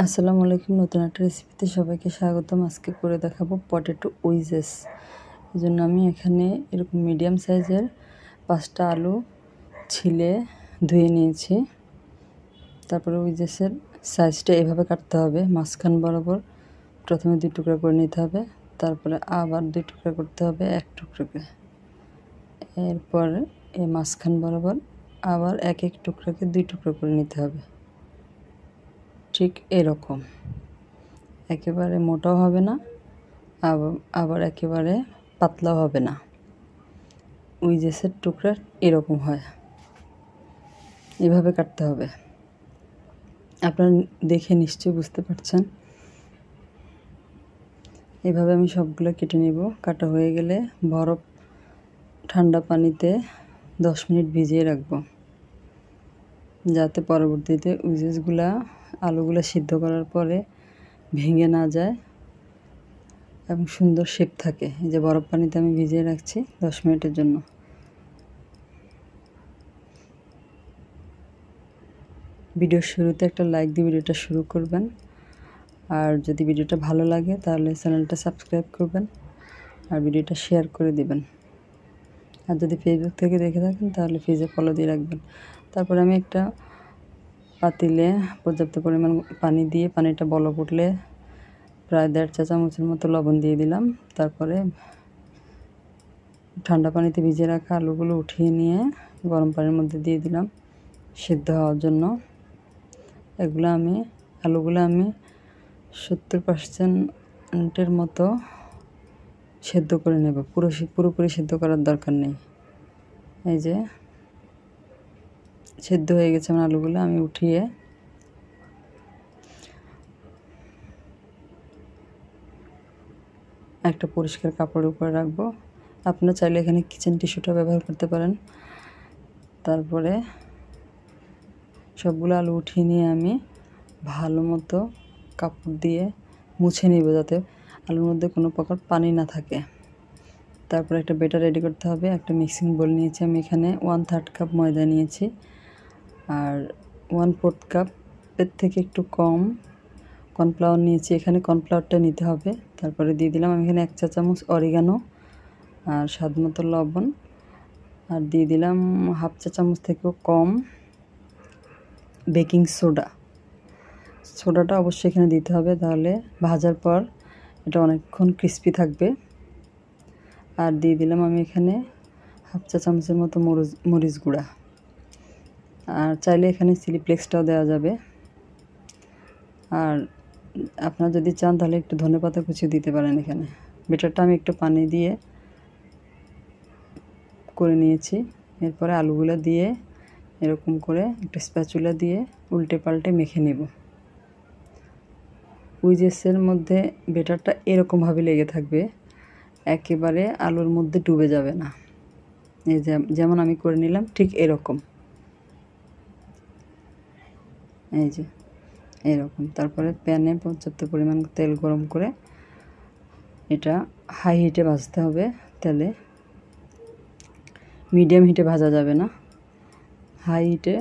আসসালামু আলাইকুম। নতুন একটা রেসিপিতে সবাইকে স্বাগতম। আজকে করে দেখাবো পটেটো উইজেস। এই জন্য আমি এখানে এরকম মিডিয়াম সাইজের 5টা আলু ছিলে ধুয়ে নিয়েছি। তারপরে উইজেসের সাইজটা এভাবে কাটতে হবে। মাঝখান বরাবর প্রথমে 2 টুকরা করে নিতে হবে, তারপরে আবার 2 টুকরা করতে হবে 1 টুকরাকে। এরপর এই মাঝখান বরাবর আবার 1 টুকরাকে 2 টুকরা করে নিতে হবে। ঠিক এরকম, একেবারে মোটাও হবে না, আবার একেবারে পাতলাও হবে না। উইজেসের টুকরা এরকম হয়, এভাবে কাটতে হবে। আপনারা দেখে নিশ্চয়ই বুঝতে পারছেন। এভাবে আমি সবগুলো কেটে নেব। কাটা হয়ে গেলে বরফ ঠান্ডা পানিতে 10 মিনিট ভিজিয়ে রাখবো, যাতে পরবর্তীতে আলুগুলা সিদ্ধ করার পরে ভেঙে না যায় এবং সুন্দর শেপ থাকে। এই যে বরফ পানিতে আমি ভিজিয়ে রাখছি 10 মিনিটের জন্য। ভিডিওর শুরুতে একটা লাইক দিয়ে ভিডিওটা শুরু করবেন, আর যদি ভিডিওটা ভালো লাগে তাহলে চ্যানেলটা সাবস্ক্রাইব করবেন আর ভিডিওটা শেয়ার করে দিবেন। আর যদি ফেসবুক থেকে দেখে থাকেন তাহলে পেজে ফলো দিয়ে রাখবেন। তারপরে আমি একটা পাতিলে পর্যাপ্ত পরিমাণ পানি দিয়ে, পানিটা বলক উঠলে প্রায় 1.5 চা চামচের মতো লবণ দিয়ে দিলাম। তারপরে ঠান্ডা পানিতে ভিজিয়ে রাখা আলুগুলো উঠিয়ে নিয়ে গরম পানির মধ্যে দিয়ে দিলাম সিদ্ধ হওয়ার জন্য। আলুগুলো আমি 70%-এর মতো সেদ্ধ করে নেব। পুরোপুরি সেদ্ধ করার দরকার নেই। এই যে সেদ্ধ হয়ে গেছে আমার আলুগুলো। আমি উঠিয়ে একটা পরিষ্কার কাপড়ের উপরে রাখবো। আপনারা চাইলে এখানে কিচেন টিস্যুটা ব্যবহার করতে পারেন। তারপরে সবগুলো আলু উঠিয়ে নিয়ে আমি ভালো মতো কাপড় দিয়ে মুছে নিব, যাতে আলুর মধ্যে কোনো প্রকার পানি না থাকে। তারপরে একটা ব্যাটার রেডি করতে হবে। একটা মিক্সিং বোল নিয়েছি আমি, এখানে 1/3 কাপ ময়দা নিয়েছি, আর 1/4 কাপের থেকে একটু কম কর্নফ্লাওয়ার নিয়েছি। এখানে কর্নফ্লাওয়ারটা নিতে হবে। তারপরে দিয়ে দিলাম আমি এখানে 1 চা চামচ অরিগানো আর স্বাদ মতো লবণ, আর দিয়ে দিলাম 1/2 চা চামচ থেকেও কম বেকিং সোডাটা অবশ্যই এখানে দিতে হবে, তাহলে ভাজার পর এটা অনেকক্ষণ ক্রিস্পি থাকবে। আর দিয়ে দিলাম আমি এখানে 1/2 চা চামচের মতো মরিচ গুঁড়া, আর চাইলে এখানে চিলি ফ্লেক্সটাও দেওয়া যাবে। আর আপনারা যদি চান তাহলে একটু ধনেপাতা কুচি দিতে পারেন এখানে। ব্যাটারটা আমি একটু পানি দিয়ে করে নিয়েছি। এরপরে আলুগুলো দিয়ে এরকম করে একটা স্প্যাচুলা দিয়ে উল্টে পাল্টে মেখে নেব। উইজেসের মধ্যে ব্যাটারটা এরকমভাবে লেগে থাকবে, একেবারে আলুর মধ্যে ডুবে যাবে না। এই যেমন আমি করে নিলাম ঠিক এরকম, এই যে এরকম। তারপরে প্যানে পর্যাপ্ত পরিমাণ তেল গরম করে এটা হাই হিটে ভাজতে হবে। তেলে মিডিয়াম হিটে ভাজা যাবে না, হাই হিটে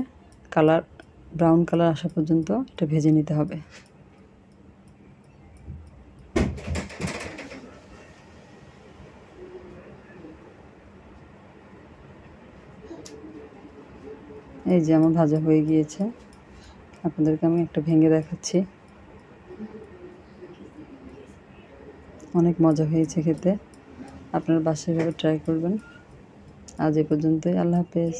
ব্রাউন কালার আসা পর্যন্ত এটা ভেজে নিতে হবে। এই যে আমার ভাজা হয়ে গিয়েছে, আপনাদেরকে আমি একটা ভেঙে দেখাচ্ছি। অনেক মজা হয়েছে খেতে। আপনারা বাসায় এভাবে ট্রাই করবেন। আজ এ পর্যন্তই। আল্লাহ হাফেজ।